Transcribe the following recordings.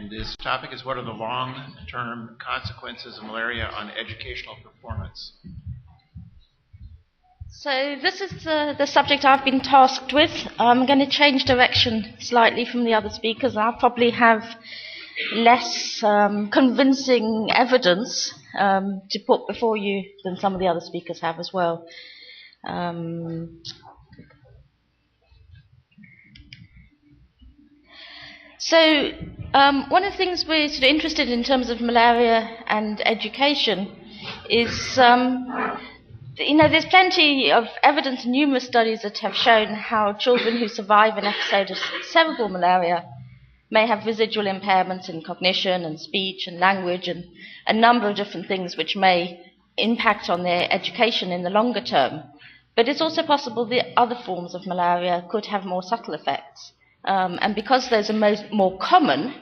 and this topic is, what are the long-term consequences of malaria on educational performance? So this is the subject I've been tasked with. I'm going to change direction slightly from the other speakers. I'll probably have less convincing evidence to put before you than some of the other speakers have as well. So one of the things we're sort of interested in terms of malaria and education is, there's plenty of evidence and numerous studies that have shown how children who survive an episode of cerebral malaria may have residual impairments in cognition and speech and language and a number of different things which may impact on their education in the longer term. But it's also possible that other forms of malaria could have more subtle effects. And because those are more common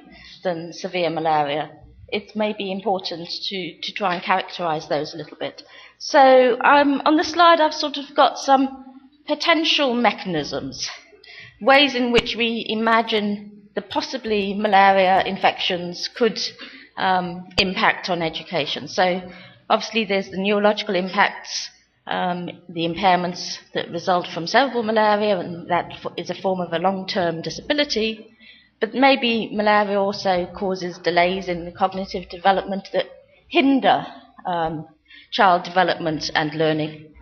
than severe malaria, it may be important to try and characterize those a little bit. So on the slide I've sort of got some potential mechanisms, ways in which we imagine that possibly malaria infections could impact on education. So obviously there's the neurological impacts, the impairments that result from cerebral malaria, and that is a form of a long-term disability. But maybe malaria also causes delays in the cognitive development that hinder child development and learning.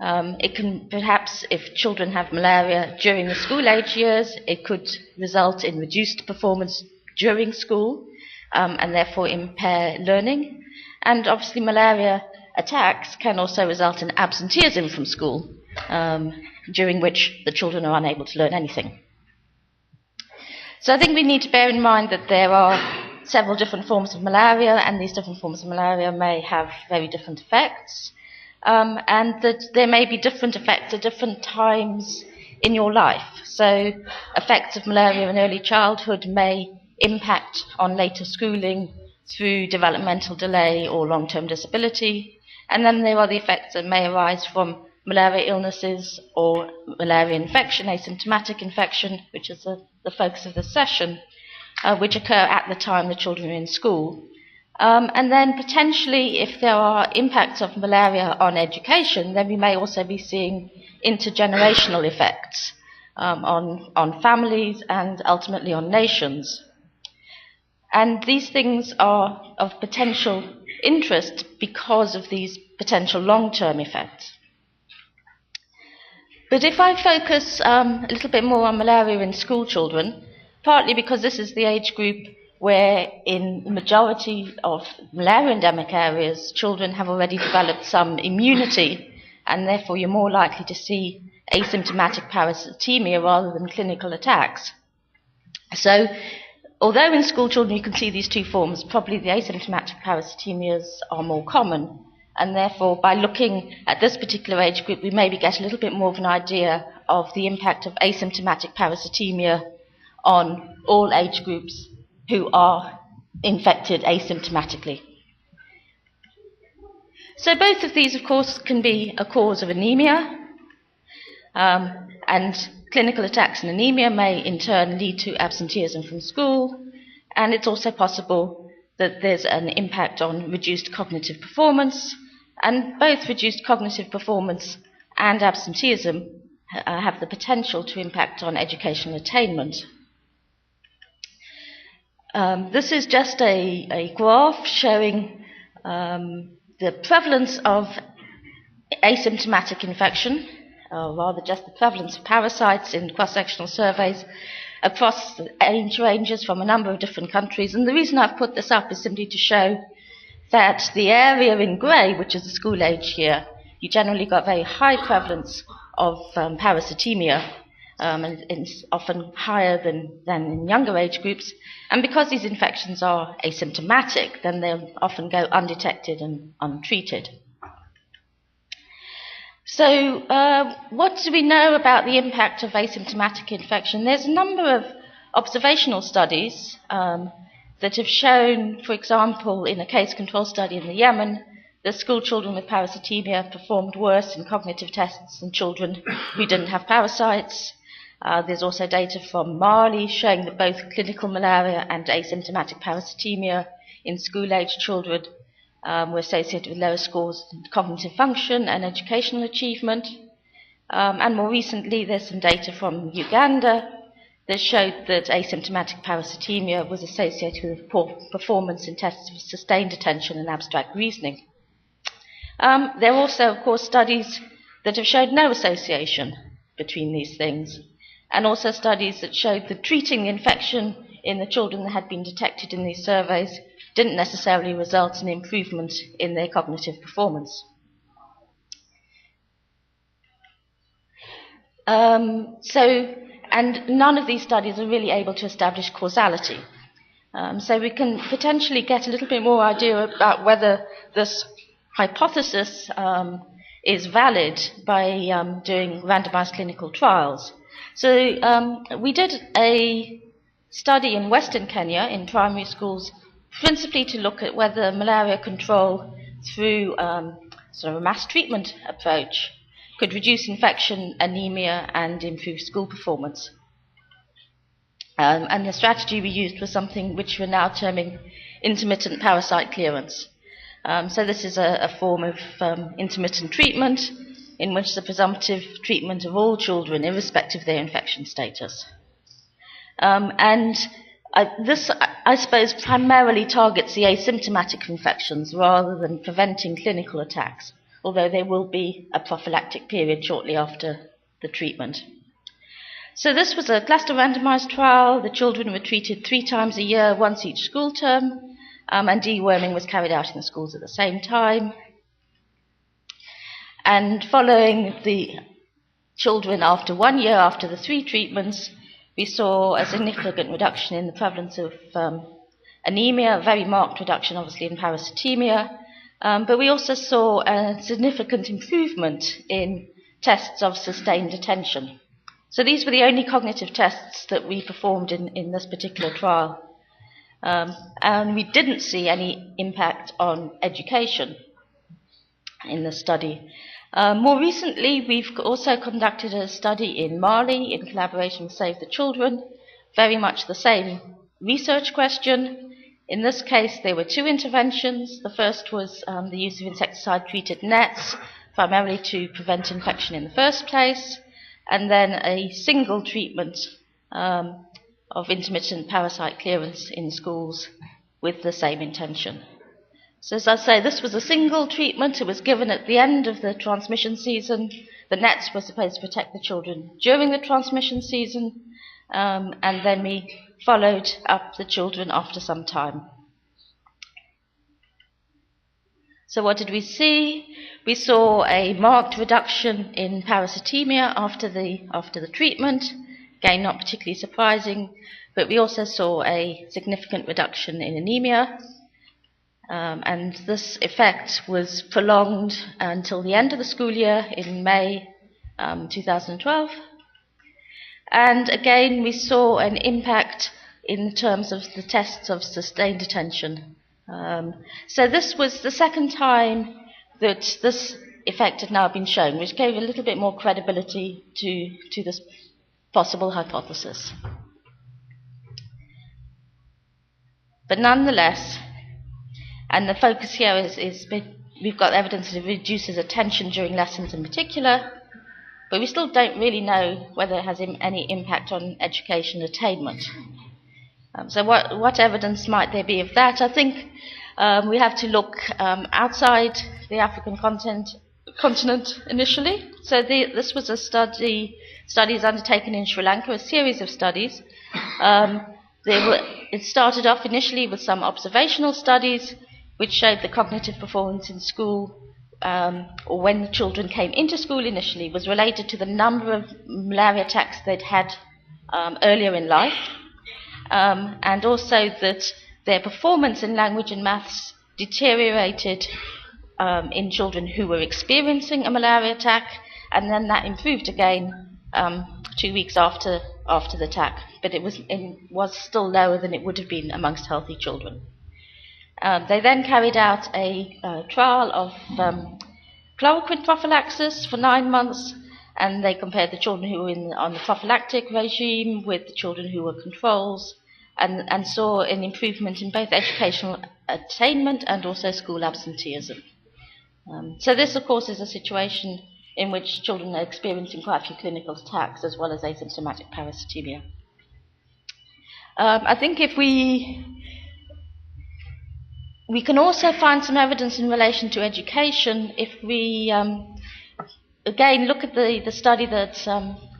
It can perhaps, if children have malaria during the school age years, it could result in reduced performance during school and therefore impair learning. And obviously malaria attacks can also result in absenteeism from school, during which the children are unable to learn anything. So I think we need to bear in mind that there are several different forms of malaria, and these different forms of malaria may have very different effects, and that there may be different effects at different times in your life. So effects of malaria in early childhood may impact on later schooling through developmental delay or long-term disability, and then there are the effects that may arise from malaria illnesses or malaria infection, asymptomatic infection, which is the focus of the session, which occur at the time the children are in school. And then potentially, if there are impacts of malaria on education, then we may also be seeing intergenerational effects on families and ultimately on nations. And these things are of potential interest because of these potential long-term effects. But if I focus a little bit more on malaria in school children, partly because this is the age group where in the majority of malaria endemic areas, children have already developed some immunity, and therefore you're more likely to see asymptomatic parasitemia rather than clinical attacks. So although in school children you can see these two forms, probably the asymptomatic parasitemias are more common, and therefore by looking at this particular age group we maybe get a little bit more of an idea of the impact of asymptomatic parasitemia on all age groups who are infected asymptomatically. So both of these, of course, can be a cause of anemia, and clinical attacks and anemia may in turn lead to absenteeism from school, and it's also possible that there's an impact on reduced cognitive performance, and both reduced cognitive performance and absenteeism have the potential to impact on educational attainment. This is just a graph showing the prevalence of asymptomatic infection, or rather just the prevalence of parasites in cross-sectional surveys across age ranges from a number of different countries. And the reason I've put this up is simply to show that the area in grey, which is the school age year, you generally got very high prevalence of parasitemia, and it's often higher than in younger age groups. And because these infections are asymptomatic, then they'll often go undetected and untreated. So what do we know about the impact of asymptomatic infection? There's a number of observational studies that have shown, for example, in a case control study in the Yemen, that school children with parasitemia performed worse in cognitive tests than children who didn't have parasites. There's also data from Mali showing that both clinical malaria and asymptomatic parasitemia in school-aged children were associated with lower scores in cognitive function and educational achievement. And more recently, there's some data from Uganda that showed that asymptomatic parasitemia was associated with poor performance in tests of sustained attention and abstract reasoning. There are also, of course, studies that have showed no association between these things, and also studies that showed that treating the infection in the children that had been detected in these surveys didn't necessarily result in improvement in their cognitive performance. And none of these studies are really able to establish causality. So we can potentially get a little bit more idea about whether this hypothesis is valid by doing randomized clinical trials. So we did a study in Western Kenya in primary schools, principally to look at whether malaria control through sort of a mass treatment approach could reduce infection, anemia, and improve school performance. And the strategy we used was something which we're now terming intermittent parasite clearance. So this is a form of intermittent treatment in which the presumptive treatment of all children, irrespective of their infection status. This, I suppose, primarily targets the asymptomatic infections rather than preventing clinical attacks, although there will be a prophylactic period shortly after the treatment. So this was a cluster randomized trial. The children were treated 3 times a year, once each school term, and deworming was carried out in the schools at the same time. And following the children after 1 year after the 3 treatments, we saw a significant reduction in the prevalence of anemia, a very marked reduction obviously in parasitemia, but we also saw a significant improvement in tests of sustained attention. So these were the only cognitive tests that we performed in this particular trial. And we didn't see any impact on education in the study. More recently, we've also conducted a study in Mali in collaboration with Save the Children, very much the same research question. In this case, there were 2 interventions. The first was the use of insecticide-treated nets, primarily to prevent infection in the first place, and then a single treatment of intermittent parasite clearance in schools with the same intention. So as I say, this was a single treatment. It was given at the end of the transmission season. The nets were supposed to protect the children during the transmission season, and then we followed up the children after some time. So what did we see? We saw a marked reduction in parasitemia after the treatment. Again, not particularly surprising, but we also saw a significant reduction in anemia. And this effect was prolonged until the end of the school year in May 2012. And again, we saw an impact in terms of the tests of sustained attention. So this was the second time that this effect had now been shown, which gave a little bit more credibility to this possible hypothesis. But nonetheless, and the focus here is we've got evidence that it reduces attention during lessons in particular, but we still don't really know whether it has any impact on education attainment. So what evidence might there be of that? I think we have to look outside the African continent initially. So this was a studies undertaken in Sri Lanka, a series of studies. It started off initially with some observational studies which showed the cognitive performance in school, or when the children came into school initially, was related to the number of malaria attacks they'd had earlier in life, and also that their performance in language and maths deteriorated in children who were experiencing a malaria attack, and then that improved again 2 weeks after the attack, but it was still lower than it would have been amongst healthy children. They then carried out a trial of chloroquine prophylaxis for 9 months, and they compared the children who were on the prophylactic regime with the children who were controls, and saw an improvement in both educational attainment and also school absenteeism. So this, of course, is a situation in which children are experiencing quite a few clinical attacks as well as asymptomatic parasitemia. I think if we can also find some evidence in relation to education if we, again, look at the study that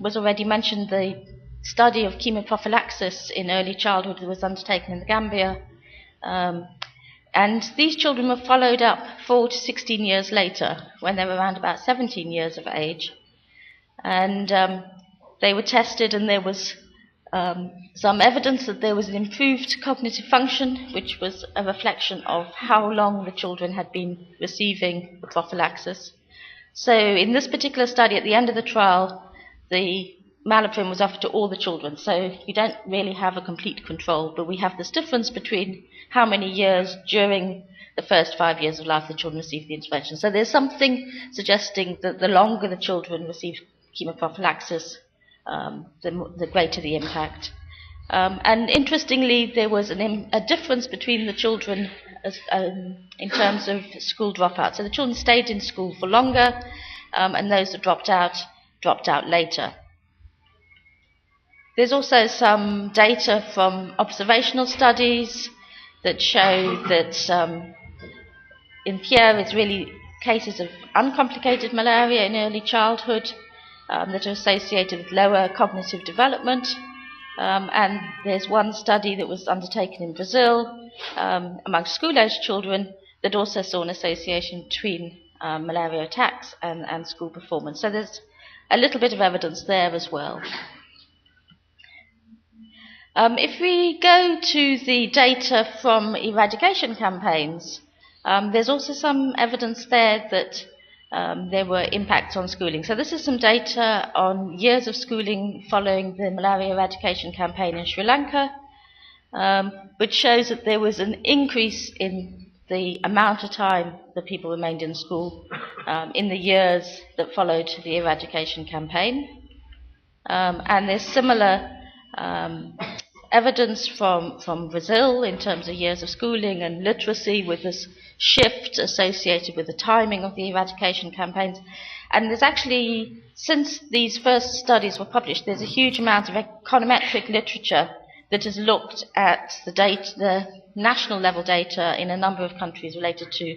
was already mentioned, the study of chemoprophylaxis in early childhood that was undertaken in the Gambia. And these children were followed up 4 to 16 years later, when they were around about 17 years of age. And they were tested, and there was some evidence that there was an improved cognitive function, which was a reflection of how long the children had been receiving the prophylaxis. So in this particular study, at the end of the trial, the Malaprim was offered to all the children. So you don't really have a complete control, but we have this difference between how many years during the first 5 years of life the children received the intervention. So there's something suggesting that the longer the children receive chemoprophylaxis, the greater the impact. And interestingly, there was a difference between the children in terms of school dropout. So the children stayed in school for longer, and those that dropped out later. There's also some data from observational studies that show that in Pierre it's really cases of uncomplicated malaria in early childhood that are associated with lower cognitive development. And there's one study that was undertaken in Brazil among school-aged children that also saw an association between malaria attacks and school performance. So there's a little bit of evidence there as well. If we go to the data from eradication campaigns, there's also some evidence there that there were impacts on schooling. So this is some data on years of schooling following the malaria eradication campaign in Sri Lanka, which shows that there was an increase in the amount of time that people remained in school in the years that followed the eradication campaign. And there's similar evidence from Brazil in terms of years of schooling and literacy, with this shift associated with the timing of the eradication campaigns. And there's actually, since these first studies were published, there's a huge amount of econometric literature that has looked at the national level data in a number of countries related to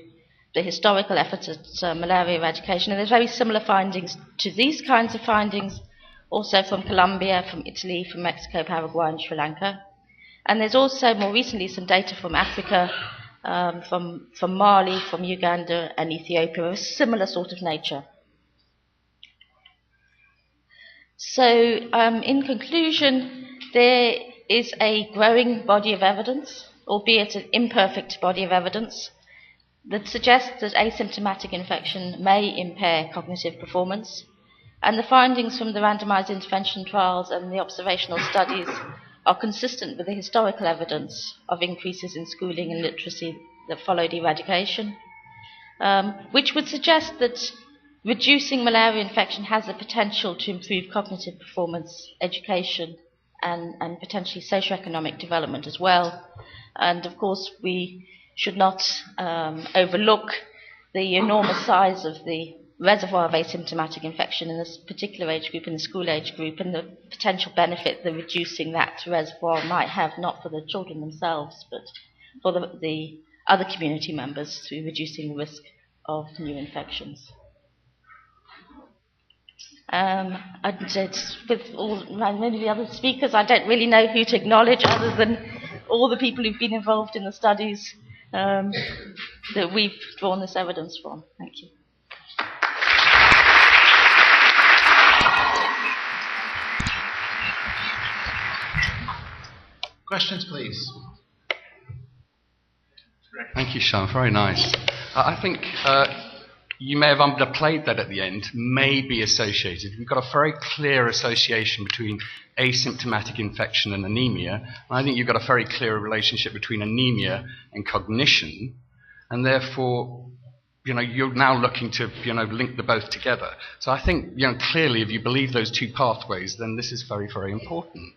the historical efforts at malaria eradication. And there's very similar findings to these kinds of findings also from Colombia, from Italy, from Mexico, Paraguay, and Sri Lanka. And there's also more recently some data from Africa, from Mali, from Uganda, and Ethiopia, of a similar sort of nature. So, in conclusion, there is a growing body of evidence, albeit an imperfect body of evidence, that suggests that asymptomatic infection may impair cognitive performance. And the findings from the randomized intervention trials and the observational studies are consistent with the historical evidence of increases in schooling and literacy that followed eradication, which would suggest that reducing malaria infection has the potential to improve cognitive performance, education, and potentially socioeconomic development as well. And of course, we should not overlook the enormous size of the reservoir of asymptomatic infection in this particular age group, in the school age group, and the potential benefit that reducing that reservoir might have, not for the children themselves, but for the other community members, through reducing the risk of new infections. With many of the other speakers, I don't really know who to acknowledge other than all the people who've been involved in the studies that we've drawn this evidence from. Thank you. Questions, please. Thank you, Sian. Very nice. I think you may have underplayed that at the end, may be associated. We've got a very clear association between asymptomatic infection and anemia. And I think you've got a very clear relationship between anemia and cognition. And therefore, you're now looking to, link the both together. So I think, clearly, if you believe those two pathways, then this is very, very important.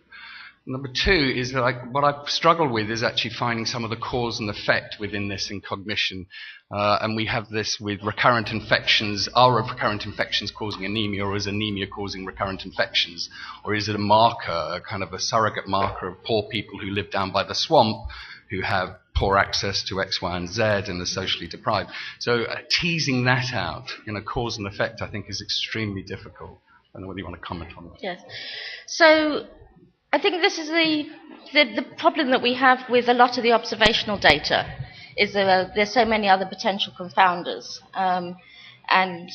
Number two is that what I struggle with is actually finding some of the cause and effect within this in cognition. And we have this with recurrent infections. Are recurrent infections causing anemia, or is anemia causing recurrent infections? Or is it a marker, a kind of a surrogate marker of poor people who live down by the swamp, who have poor access to X, Y, and Z and are socially deprived? So teasing that out, cause and effect, I think is extremely difficult. I don't know whether you want to comment on that. Yes. So I think this is the problem that we have with a lot of the observational data, is there's so many other potential confounders. And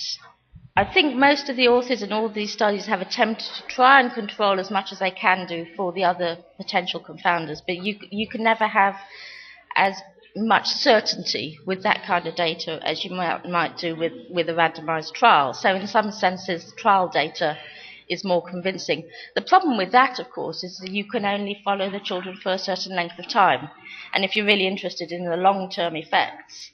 I think most of the authors in all these studies have attempted to try and control as much as they can do for the other potential confounders, but you can never have as much certainty with that kind of data as you might do with a randomized trial. So in some senses, the trial data is more convincing. The problem with that, of course, is that you can only follow the children for a certain length of time. And if you're really interested in the long-term effects,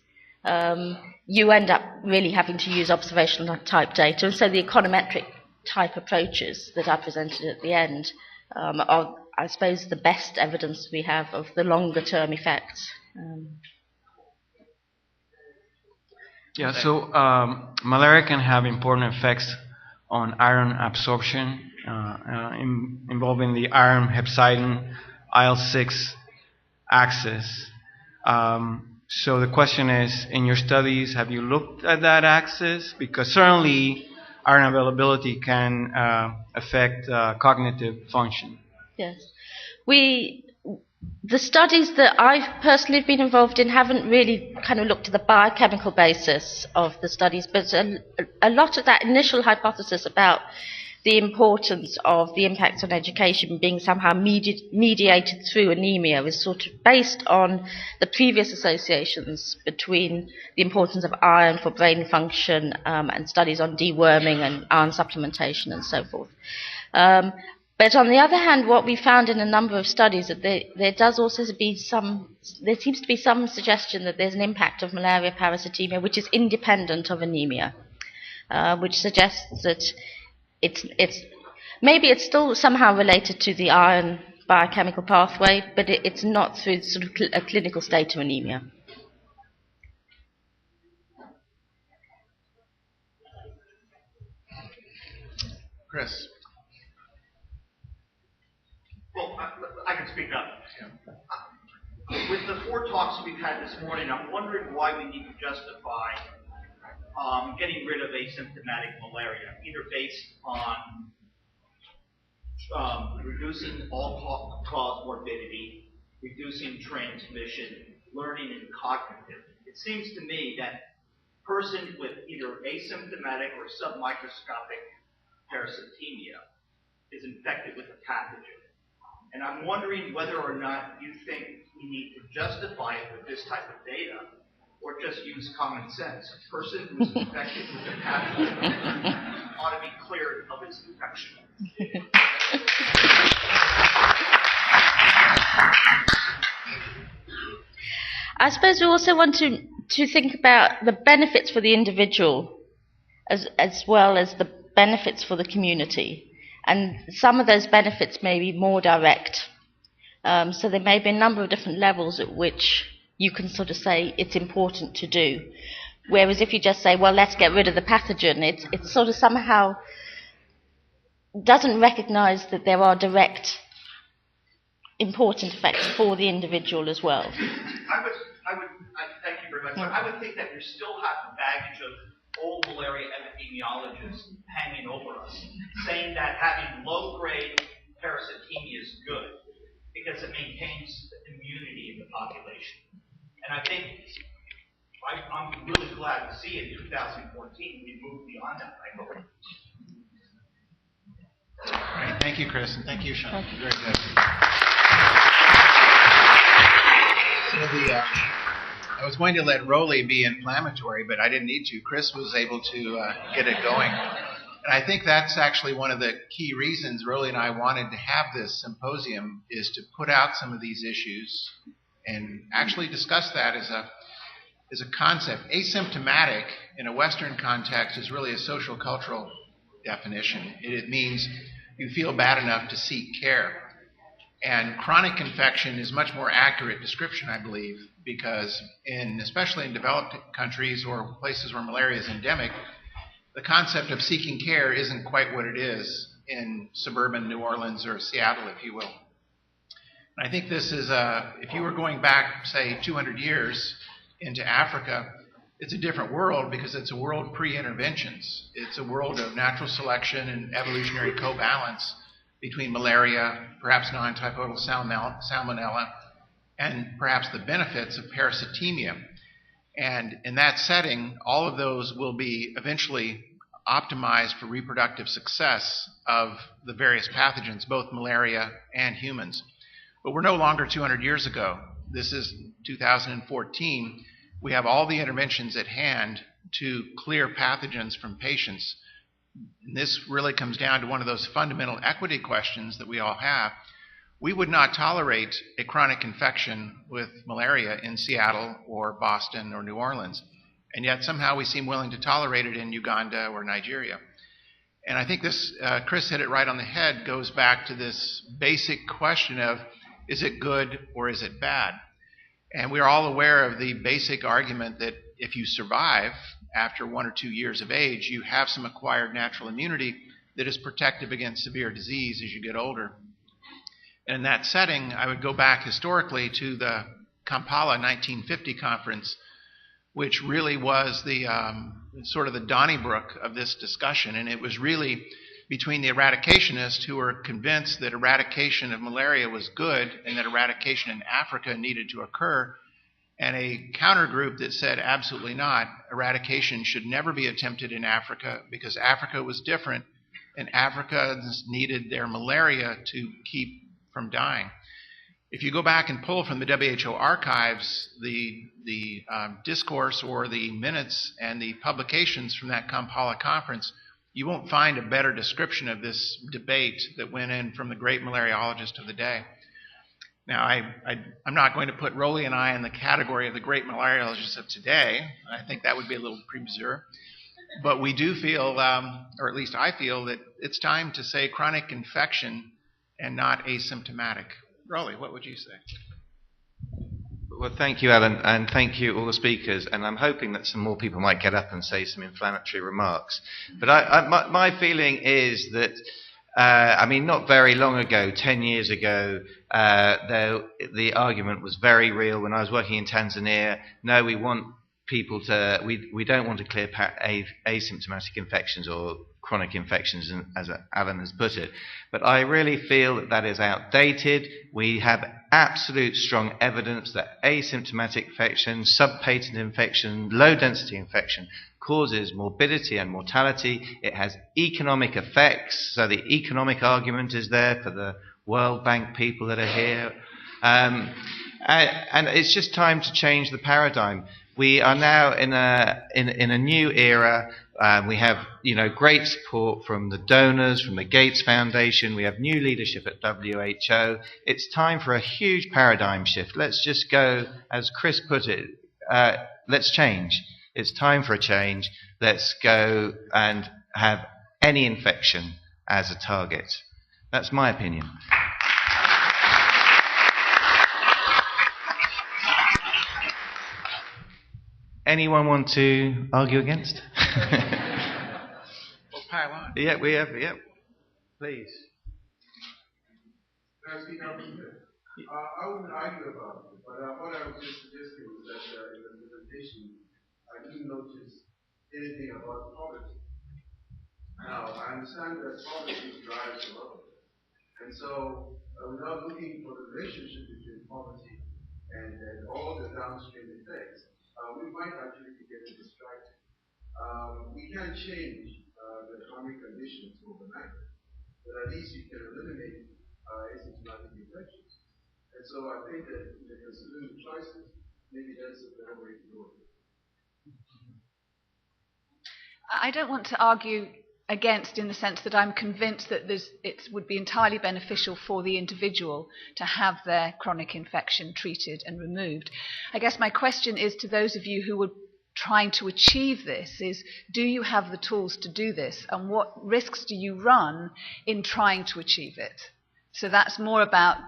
you end up really having to use observational type data. And so the econometric type approaches that I presented at the end are, I suppose, the best evidence we have of the longer-term effects. So malaria can have important effects on iron absorption, involving the iron hepcidin IL-6 axis. So the question is, in your studies, have you looked at that axis? Because certainly iron availability can affect cognitive function. Yes. The studies that I've personally been involved in haven't really kind of looked at the biochemical basis of the studies, but a lot of that initial hypothesis about the importance of the impact on education being somehow mediated through anemia is sort of based on the previous associations between the importance of iron for brain function and studies on deworming and iron supplementation and so forth. But on the other hand, what we found in a number of studies that there seems to be some suggestion that there's an impact of malaria parasitemia which is independent of anemia, which suggests that maybe it's still somehow related to the iron biochemical pathway, but it's not through sort of a clinical state of anemia. Chris. Well, I can speak up. With the 4 talks we've had this morning, I'm wondering why we need to justify getting rid of asymptomatic malaria, either based on reducing all-cause morbidity, reducing transmission, learning, and cognitive. It seems to me that a person with either asymptomatic or submicroscopic parasitemia is infected with a pathogen. And I'm wondering whether or not you think we need to justify it with this type of data or just use common sense. A person who's infected with a pathogen ought to be cleared of its infection. I suppose we also want to think about the benefits for the individual as well as the benefits for the community. And some of those benefits may be more direct. So there may be a number of different levels at which you can sort of say it's important to do. Whereas if you just say, well, let's get rid of the pathogen, it sort of somehow doesn't recognize that there are direct important effects for the individual as well. I thank you very much. But I would think that we still have the baggage of old malaria epidemiologists hanging over us, saying that having low-grade parasitemia is good because it maintains immunity in the population. And I think I'm really glad to see in 2014 we moved beyond that. I hope. All right, thank you, Chris, and thank you, Sean. Very good. So I was going to let Rowley be inflammatory, but I didn't need to. Chris was able to get it going. And I think that's actually one of the key reasons Rowley and I wanted to have this symposium, is to put out some of these issues and actually discuss that as is a concept. Asymptomatic in a Western context is really a social cultural definition. It means you feel bad enough to seek care. And chronic infection is much more accurate description, I believe, because especially in developed countries or places where malaria is endemic, the concept of seeking care isn't quite what it is in suburban New Orleans or Seattle, if you will. And I think this is, if you were going back, say, 200 years into Africa, it's a different world because it's a world pre-interventions. It's a world of natural selection and evolutionary co-balance between malaria, perhaps non-typhoidal salmonella, and perhaps the benefits of parasitemia. And in that setting, all of those will be eventually optimized for reproductive success of the various pathogens, both malaria and humans. But we're no longer 200 years ago. This is 2014. We have all the interventions at hand to clear pathogens from patients. And this really comes down to one of those fundamental equity questions that we all have. We would not tolerate a chronic infection with malaria in Seattle or Boston or New Orleans. And yet somehow we seem willing to tolerate it in Uganda or Nigeria. And I think this, Chris hit it right on the head, goes back to this basic question of, is it good or is it bad? And we're all aware of the basic argument that if you survive after 1 or 2 years of age, you have some acquired natural immunity that is protective against severe disease as you get older. And in that setting, I would go back historically to the Kampala 1950 conference, which really was the sort of the Donnybrook of this discussion. And it was really between the eradicationists who were convinced that eradication of malaria was good and that eradication in Africa needed to occur, and a counter group that said absolutely not. Eradication should never be attempted in Africa because Africa was different and Africans needed their malaria to keep from dying. If you go back and pull from the WHO archives the discourse or the minutes and the publications from that Kampala conference, you won't find a better description of this debate that went in from the great malariologist of the day. Now, I'm not going to put Rowley and I in the category of the great malariologists of today. I think that would be a little premature. But we do feel, or at least I feel, that it's time to say chronic infection and not asymptomatic. Rowley, what would you say? Well, thank you, Alan, and thank you all the speakers. And I'm hoping that some more people might get up and say some inflammatory remarks. But my feeling is that, not very long ago, 10 years ago, the argument was very real. When I was working in Tanzania, no, we want people to, we don't want to clear asymptomatic infections or chronic infections, as Alan has put it. But I really feel that that is outdated. We have absolute strong evidence that asymptomatic infection, subpatent infection, low-density infection causes morbidity and mortality. It has economic effects, so the economic argument is there for the World Bank people that are here. And it's just time to change the paradigm. We are now in a new era. We have, great support from the donors, from the Gates Foundation. We have new leadership at WHO. It's time for a huge paradigm shift. Let's just go, as Chris put it, let's change. It's time for a change. Let's go and have any infection as a target. That's my opinion. Anyone want to argue against? Well, pile on. Yeah, we have. Yeah, please. Can I speak up a bit? I wouldn't argue about it, but what I was just suggesting was that in the presentation, I didn't notice anything about poverty. Now, I understand that poverty drives a lot of it. And so, we're not looking for the relationship between poverty and all the downstream effects. We might actually be getting distracted. We can't change the economic conditions overnight, but at least you can eliminate asymptomatic infections. And so I think that in considering the choices, maybe that's a better way to do it. I don't want to argue against in the sense that I'm convinced that it would be entirely beneficial for the individual to have their chronic infection treated and removed. I guess my question is to those of you who would trying to achieve this is, do you have the tools to do this, and what risks do you run in trying to achieve it? So that's more about,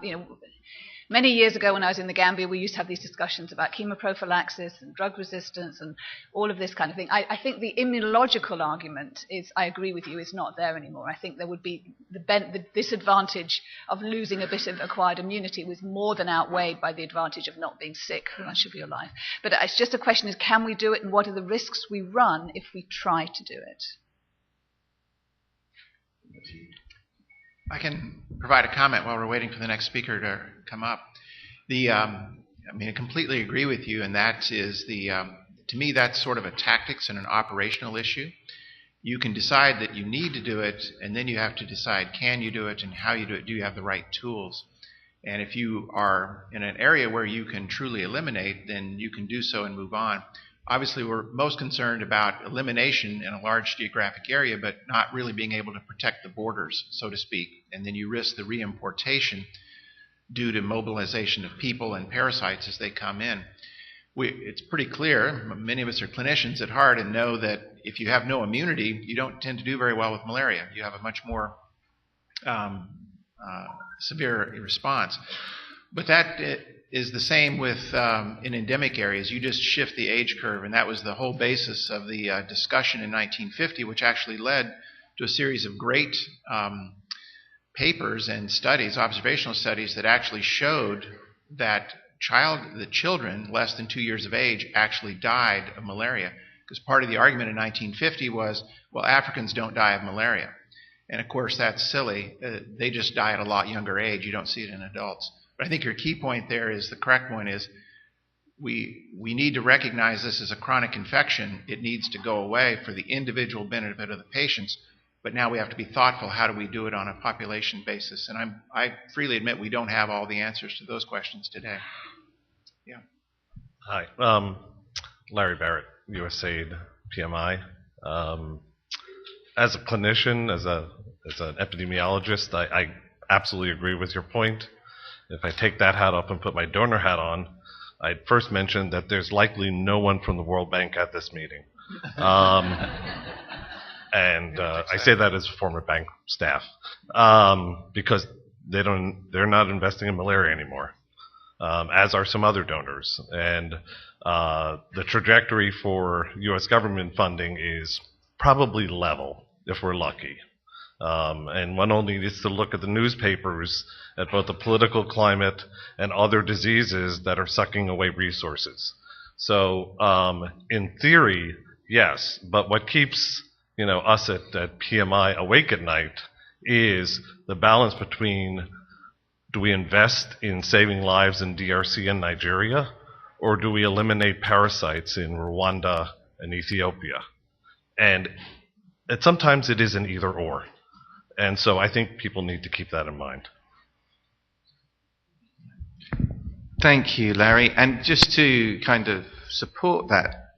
many years ago when I was in the Gambia, we used to have these discussions about chemoprophylaxis and drug resistance and all of this kind of thing. I think the immunological argument is, I agree with you, is not there anymore. I think there would be the disadvantage of losing a bit of acquired immunity was more than outweighed by the advantage of not being sick for much of your life. But it's just a question is, can we do it, and what are the risks we run if we try to do it? I can provide a comment while we're waiting for the next speaker to come up. I completely agree with you, and that is to me, that's sort of a tactics and an operational issue. You can decide that you need to do it, and then you have to decide, can you do it and how you do it? Do you have the right tools? And if you are in an area where you can truly eliminate, then you can do so and move on. Obviously, we're most concerned about elimination in a large geographic area, but not really being able to protect the borders, so to speak. And then you risk the reimportation due to mobilization of people and parasites as they come in. It's pretty clear, many of us are clinicians at heart and know that if you have no immunity, you don't tend to do very well with malaria. You have a much more severe response. But that is the same with in endemic areas. You just shift the age curve, and that was the whole basis of the discussion in 1950, which actually led to a series of great papers and studies, observational studies, that actually showed that the children less than 2 years of age actually died of malaria. Because part of the argument in 1950 was, well, Africans don't die of malaria. And of course, that's silly. They just die at a lot younger age. You don't see it in adults. But I think your key point there is, the correct point is, we need to recognize this as a chronic infection. It needs to go away for the individual benefit of the patients. But now we have to be thoughtful. How do we do it on a population basis? And I freely admit we don't have all the answers to those questions today. Yeah. Hi. Larry Barrett, USAID, PMI. As a clinician, as an epidemiologist, I absolutely agree with your point. If I take that hat off and put my donor hat on, I'd first mention that there's likely no one from the World Bank at this meeting. And I say that as a former bank staff, because they're not investing in malaria anymore, as are some other donors. And the trajectory for U.S. government funding is probably level, if we're lucky. And one only needs to look at the newspapers at both the political climate and other diseases that are sucking away resources. So in theory, yes, but what keeps us at PMI awake at night is the balance between, do we invest in saving lives in DRC and Nigeria, or do we eliminate parasites in Rwanda and Ethiopia? And sometimes it is an either or. And so I think people need to keep that in mind. Thank you, Larry. And just to kind of support that,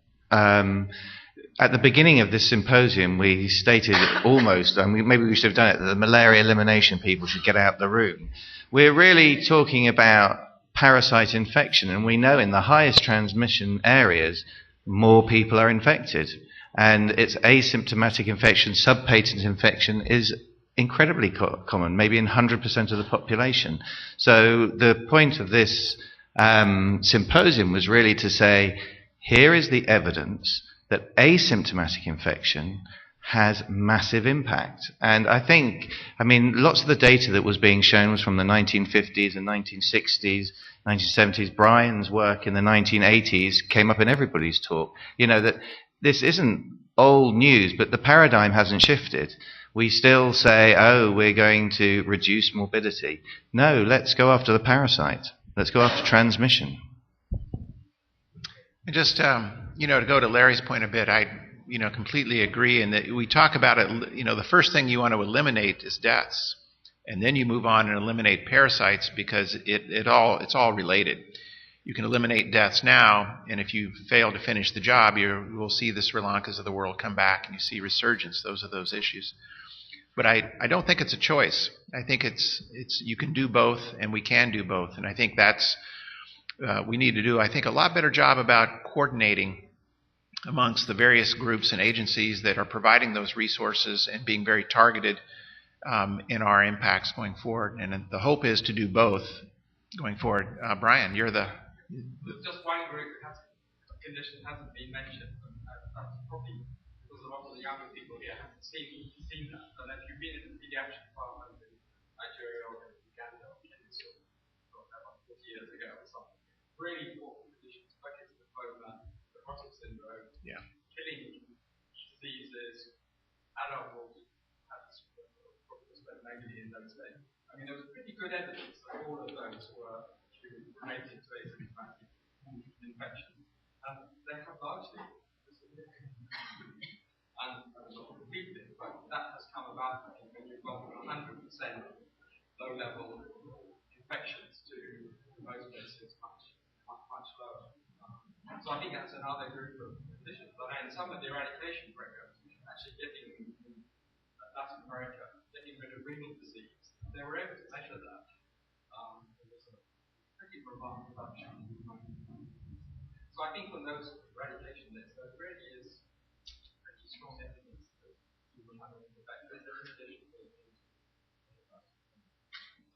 at the beginning of this symposium, we stated almost, and maybe we should have done it, that the malaria elimination people should get out the room. We're really talking about parasite infection, and we know in the highest transmission areas, more people are infected. And it's asymptomatic infection, subpatent infection is incredibly common, maybe in 100% of the population. So the point of this symposium was really to say, here is the evidence that asymptomatic infection has massive impact. And I think, lots of the data that was being shown was from the 1950s and 1960s, 1970s. Brian's work in the 1980s came up in everybody's talk. That this isn't old news, but the paradigm hasn't shifted. We still say, oh, we're going to reduce morbidity. No, let's go after the parasite. Let's go after transmission. Just, to go to Larry's point a bit, I, completely agree in that we talk about it, the first thing you want to eliminate is deaths. And then you move on and eliminate parasites because it's all related. you can eliminate deaths now, and if you fail to finish the job, you will see the Sri Lankas of the world come back, and you see resurgence. Those are those issues. But I don't think it's a choice. I think it's you can do both, and we can do both. And I think that's we need to do, I think, a lot better job about coordinating amongst the various groups and agencies that are providing those resources and being very targeted in our impacts going forward. And the hope is to do both going forward. Brian, you're the... Just one group condition hasn't been mentioned, and that's probably because a lot of the younger people here haven't seen that. And if you've been in the pediatric department in Nigeria or in Uganda or Kenya, about 40 years ago or something, really important conditions, bucket lymphoma, nephrotic syndrome, killing diseases, adult splenomegaly in those days. I mean, there was pretty good evidence that all of those were related to asymptomatic infection. And they have largely disappeared. And not completely, but that has come about when you've got 100% low-level infections to most places much lower. So I think that's another group of conditions. But in some of the eradication programs, actually getting in Latin America, getting rid of renal disease, they were able to measure that. There was a pretty remarkable reduction. So I think on those eradication lists, there really is pretty strong evidence that you will have an effect. There's a condition.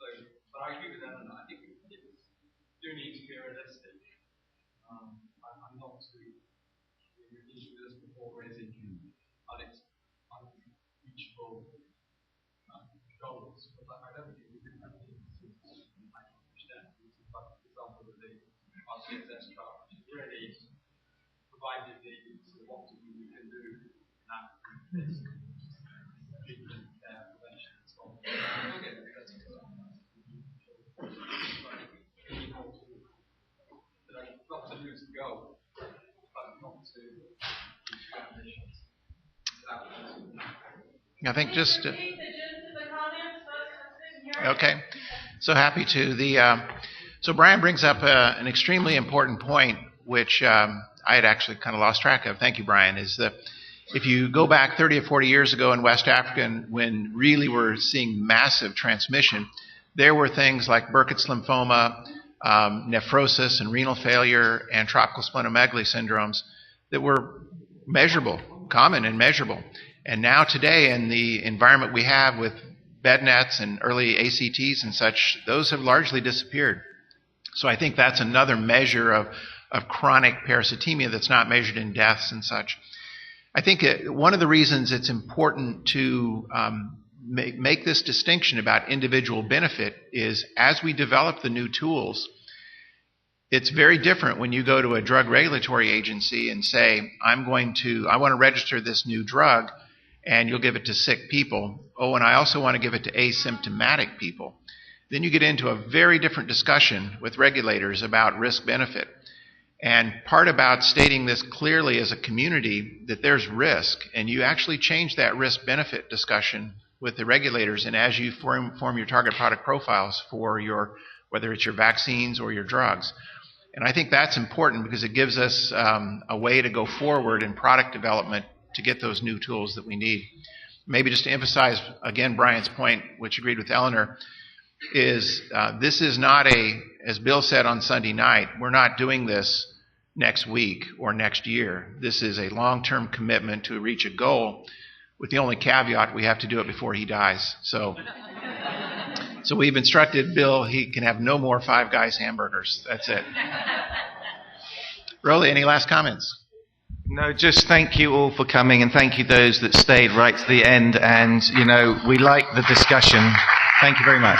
So, but I agree with Eleanor. I think we do need to be realistic. I'm not too issue this before raising unreachable goals, but I don't think we can have it. I understand. But for example, with the RCSS chart, which really provided what we can do now. Treatment, prevention, and so on. We'll get there. Not to lose the goal, but not to reach ambitions. I think just... okay. So happy to. So Brian brings up an extremely important point, which I had actually kind of lost track of. Thank you, Brian. Is that if you go back 30 or 40 years ago in West Africa, when really we're seeing massive transmission, there were things like Burkitt's lymphoma, nephrosis and renal failure, and tropical splenomegaly syndromes that were measurable, common and measurable. And now today, in the environment we have with bed nets and early ACTs and such, those have largely disappeared. So I think that's another measure of chronic parasitemia that's not measured in deaths and such. I think one of the reasons it's important to make this distinction about individual benefit is as we develop the new tools, it's very different when you go to a drug regulatory agency and say, I want to register this new drug, and you'll give it to sick people. Oh, and I also want to give it to asymptomatic people. Then you get into a very different discussion with regulators about risk-benefit. And part about stating this clearly as a community that there's risk, and you actually change that risk-benefit discussion with the regulators, and as you form your target product profiles for whether it's your vaccines or your drugs. And I think that's important because it gives us a way to go forward in product development to get those new tools that we need. Maybe just to emphasize, again, Brian's point, which agreed with Eleanor, is this is not as Bill said on Sunday night, we're not doing this next week or next year. This is a long-term commitment to reach a goal, with the only caveat we have to do it before he dies. So we've instructed Bill he can have no more Five Guys hamburgers. That's it. Rolly, any last comments? No, just thank you all for coming, and thank you those that stayed right to the end. And, we like the discussion. Thank you very much.